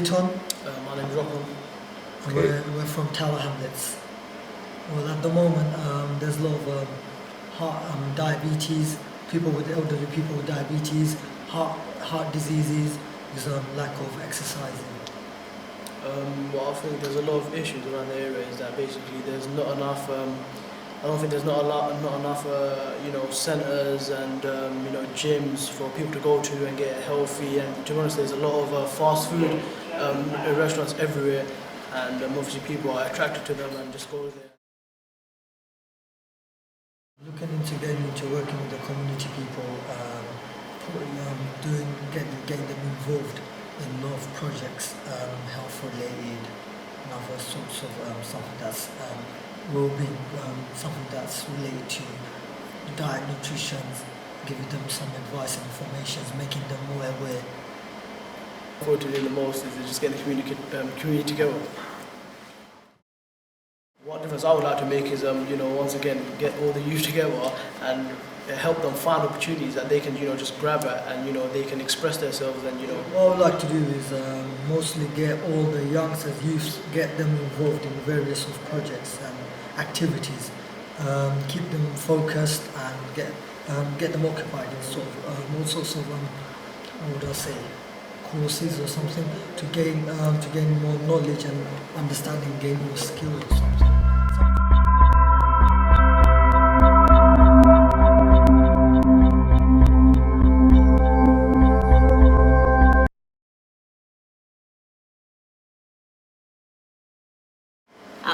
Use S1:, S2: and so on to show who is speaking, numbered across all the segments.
S1: Tom?
S2: My name's Rocco.
S1: We're from Tower Hamlets. Well, at the moment, there's a lot of diabetes, elderly people with diabetes, heart diseases, because lack of exercising.
S2: Well, I think there's a lot of issues around the area. Is that basically there's not enough. I don't think there's not enough, centres and gyms for people to go to and get healthy. And to be honest, there's a lot of fast food restaurants everywhere, and obviously people are attracted to them and just go there.
S1: Looking into getting into working with the community people, getting them involved in a lot of projects, health related, and other sorts of something that's well-being, something that's related to diet, nutrition, giving them some advice and information, making them more aware.
S2: What to do the most is just getting the community together. What difference I would like to make is, once again, get all the youth together and help them find opportunities that they can, just grab at, and they can express themselves. And
S1: what I would like to do is mostly get all the youngsters, youths, get them involved in various sort of projects and activities, keep them focused and get them occupied in all sorts of what would I say, courses or something to gain more knowledge and understanding, gain more skills or something.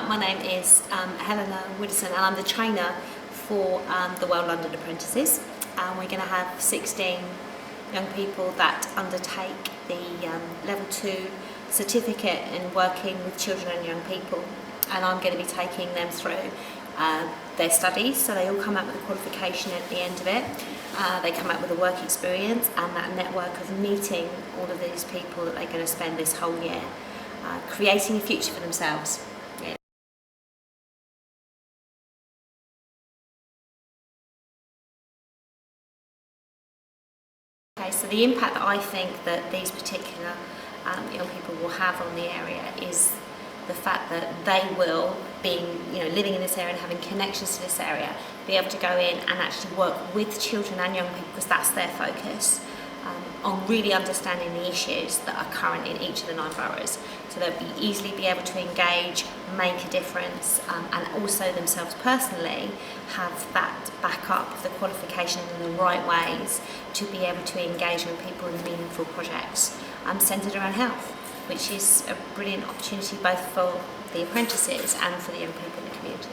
S3: My name is Helena Woodison, and I'm the trainer for the Well London Apprentices. We're going to have 16 young people that undertake the Level 2 certificate in working with children and young people, and I'm going to be taking them through their studies, so they all come out with a qualification at the end of it. They come out with a work experience and that network of meeting all of these people that they're going to spend this whole year creating a future for themselves. Okay, so the impact that I think that these particular young people will have on the area is the fact that they will, living in this area and having connections to this area, be able to go in and actually work with children and young people, because that's their focus, on really understanding the issues that are current in each of the 9 boroughs. So they'll easily be able to engage, make a difference, and also themselves personally have that backup of the qualification in the right ways to be able to engage with people in meaningful projects centred around health, which is a brilliant opportunity both for the apprentices and for the young people in the community.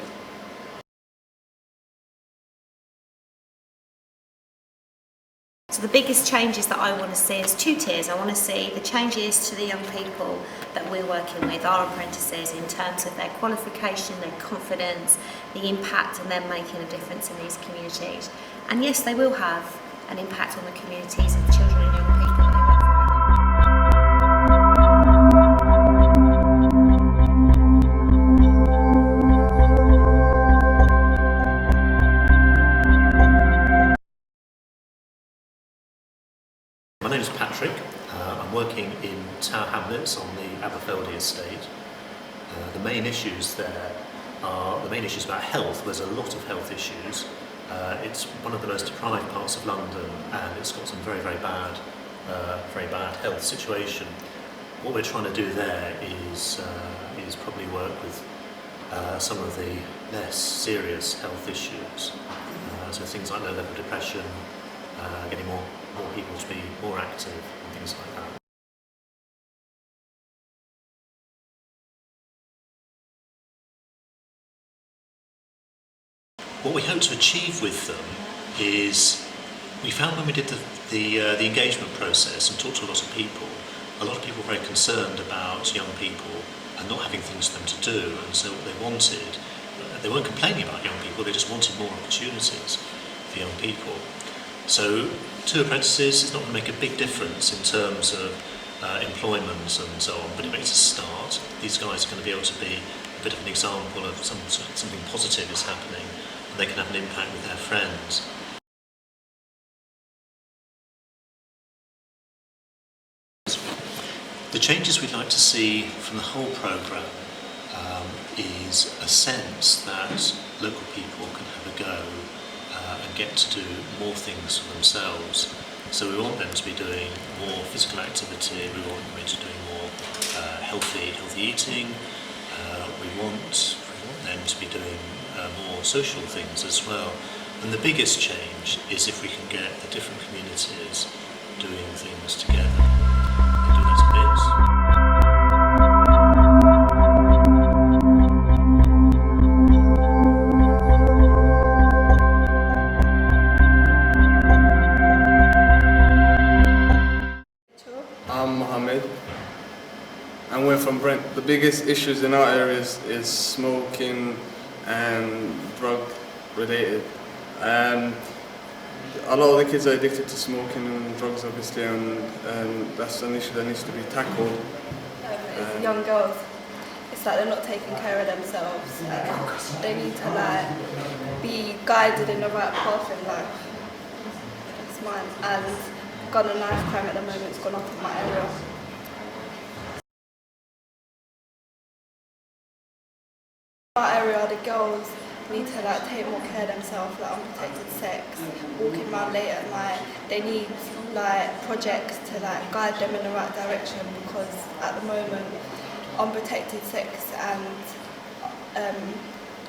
S3: So the biggest changes that I want to see is 2 tiers. I want to see the changes to the young people that we're working with, our apprentices, in terms of their qualification, their confidence, the impact, and them making a difference in these communities. And yes, they will have an impact on the communities of the children and young people that they work for.
S4: My name is Patrick. I'm working in Tower Hamlets on the Aberfeldy estate. The main issues about health. There's a lot of health issues. It's one of the most deprived parts of London, and it's got some very bad health situation. What we're trying to do there is probably work with some of the less serious health issues. So things like low-level depression, getting more people to be more active and things like that. What we hope to achieve with them is, we found when we did the engagement process and talked to a lot of people were very concerned about young people and not having things for them to do, and so what they wanted, they weren't complaining about young people, they just wanted more opportunities for young people. So 2 apprentices is not going to make a big difference in terms of employment and so on, but it makes a start. These guys are going to be able to be a bit of an example of something positive is happening, and they can have an impact with their friends. The changes we'd like to see from the whole programme is a sense that local people can have a go and get to do more things for themselves. So we want them to be doing more physical activity, we want them to be doing more healthy eating, we want them to be doing more social things as well. And the biggest change is if we can get the different communities doing things together and do that a bit.
S5: I'm Mohammed and we're from Brent. The biggest issues in our areas is smoking and drug related. A lot of the kids are addicted to smoking and drugs obviously, and that's an issue that needs to be tackled.
S6: It's young girls. It's like they're not taking care of themselves. They need to like be guided in the right path in life. That's mine. And gun and knife crime at the moment has gone up in my area. In our area, the girls need to like take more care of themselves, like unprotected sex, walking around late at night. They need like projects to like guide them in the right direction, because at the moment unprotected sex and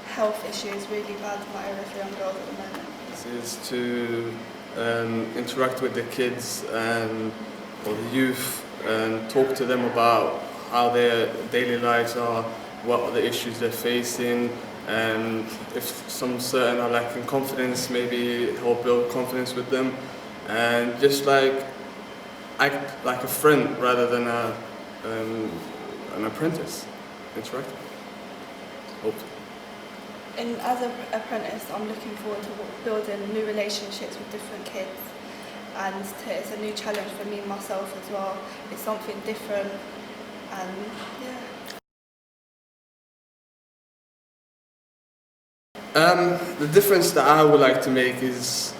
S6: health issues really bad in my area for young girls at the moment.
S5: This is to interact with the kids or the youth and talk to them about how their daily lives are, what are the issues they're facing, and if some certain are lacking confidence, maybe help build confidence with them, and just like act like a friend rather than an apprentice. Interact. Hope.
S6: And as an apprentice, I'm looking forward to building new relationships with different kids, and it's a new challenge for me and myself as well. It's something different, and yeah.
S5: The difference that I would like to make is,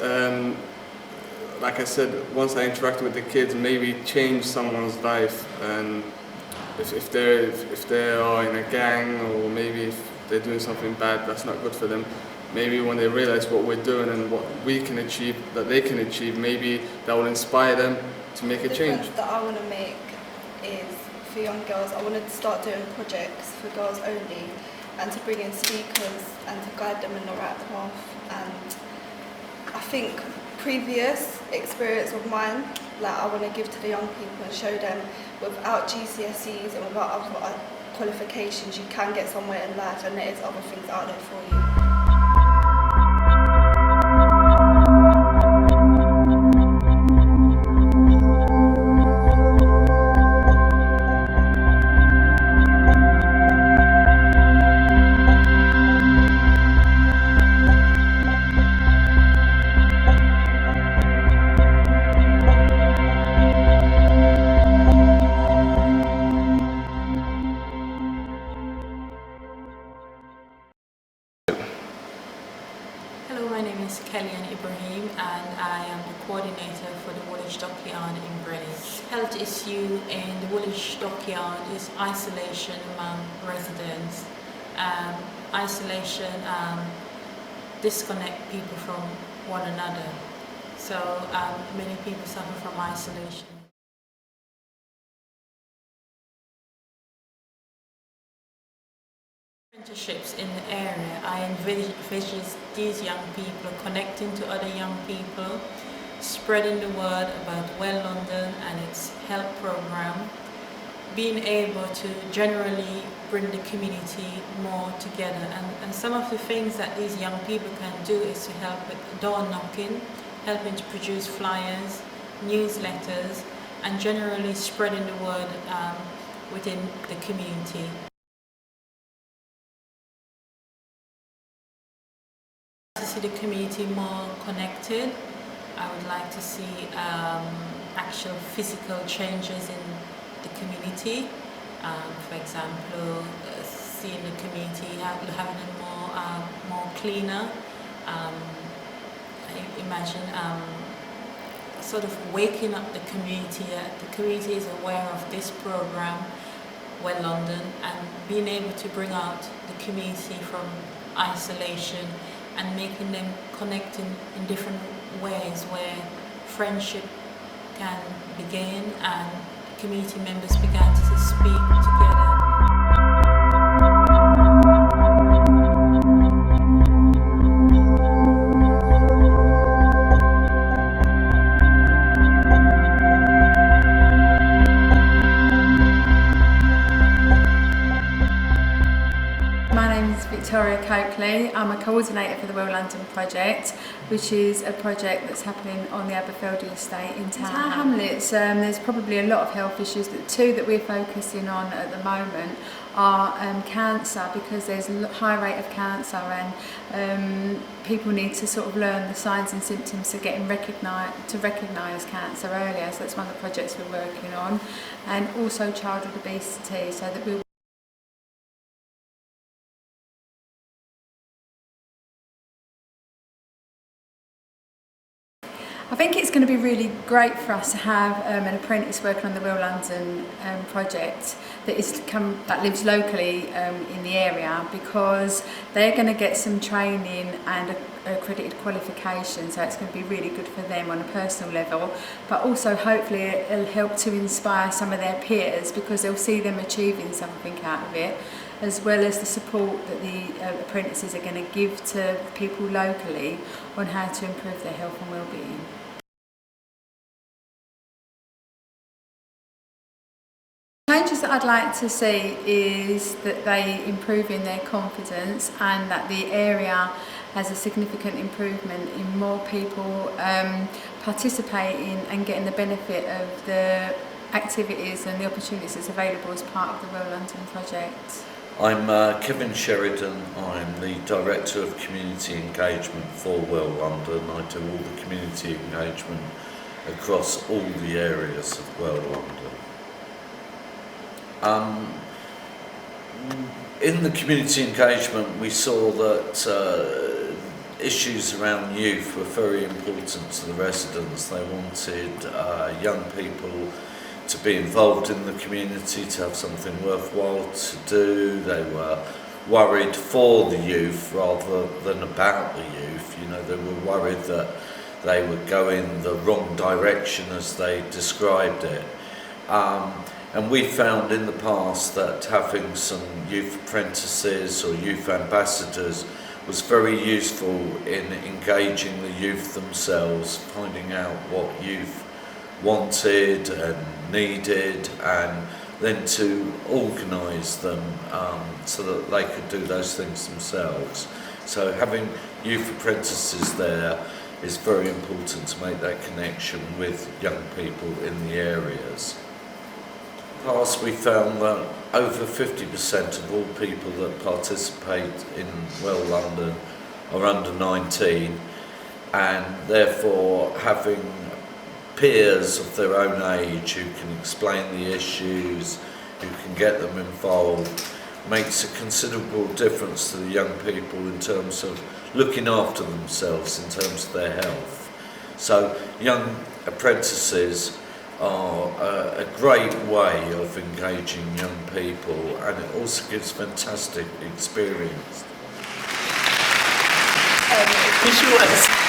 S5: like I said, once I interact with the kids, maybe change someone's life, and if they are in a gang, or maybe if they're doing something bad that's not good for them, maybe when they realize what we're doing and what we can achieve, that they can achieve, maybe that will inspire them to make a change.
S6: The difference that I want to make is for young girls. I want to start doing projects for girls only, and to bring in speakers and to guide them in the right path. And I think previous experience of mine, like I want to give to the young people and show them without GCSEs and without other qualifications, you can get somewhere in life, and there is other things out there for you.
S7: Hello, my name is Kellyanne Ibrahim and I am the coordinator for the Woolwich Dockyard in Greenwich. Health issue in the Woolwich Dockyard is isolation among residents. Isolation disconnect people from one another. So many people suffer from isolation. Apprenticeships in the area, I envisage these young people connecting to other young people, spreading the word about Well London and its health program, being able to generally bring the community more together. And some of the things that these young people can do is to help with door knocking, helping to produce flyers, newsletters, and generally spreading the word within the community. To see the community more connected, I would like to see actual physical changes in the community. For example, seeing the community having it more cleaner. I imagine sort of waking up the community, that the community is aware of this program, Well London, and being able to bring out the community from isolation and making them connect in different ways where friendship can begin and community members began to speak together.
S8: My name is Victoria Coakley. I'm a coordinator for the Well London project, which is a project that's happening on the Aberfeldy estate in Tower Hamlets. There's probably a lot of health issues. The two that we're focusing on at the moment are cancer, because there's a high rate of cancer, and people need to sort of learn the signs and symptoms to getting recognise cancer earlier. So that's one of the projects we're working on, and also childhood obesity, so that we I think it's going to be really great for us to have an apprentice working on the Well London project that lives locally in the area, because they're going to get some training and accredited qualification, so it's going to be really good for them on a personal level, but also hopefully it'll help to inspire some of their peers, because they'll see them achieving something out of it, as well as the support that the apprentices are going to give to people locally on how to improve their health and well-being. Changes that I'd like to see is that they improve in their confidence, and that the area has a significant improvement in more people participating and getting the benefit of the activities and the opportunities that's available as part of the Well London project.
S9: I'm Kevin Sheridan. I'm the Director of Community Engagement for Well London. I do all the community engagement across all the areas of Well London. In the community engagement, we saw that issues around youth were very important to the residents. They wanted young people to be involved in the community, to have something worthwhile to do. They were worried for the youth rather than about the youth. You know, they were worried that they would go in the wrong direction, as they described it. And we found in the past that having some youth apprentices or youth ambassadors was very useful in engaging the youth themselves, finding out what youth wanted and needed, and then to organise them so that they could do those things themselves. So having youth apprentices there is very important to make that connection with young people in the areas. In the past, we found that over 50% of all people that participate in Well London are under 19, and therefore having peers of their own age who can explain the issues, who can get them involved, makes a considerable difference to the young people in terms of looking after themselves, in terms of their health. So young apprentices are a great way of engaging young people, and it also gives fantastic experience.
S4: Visuals.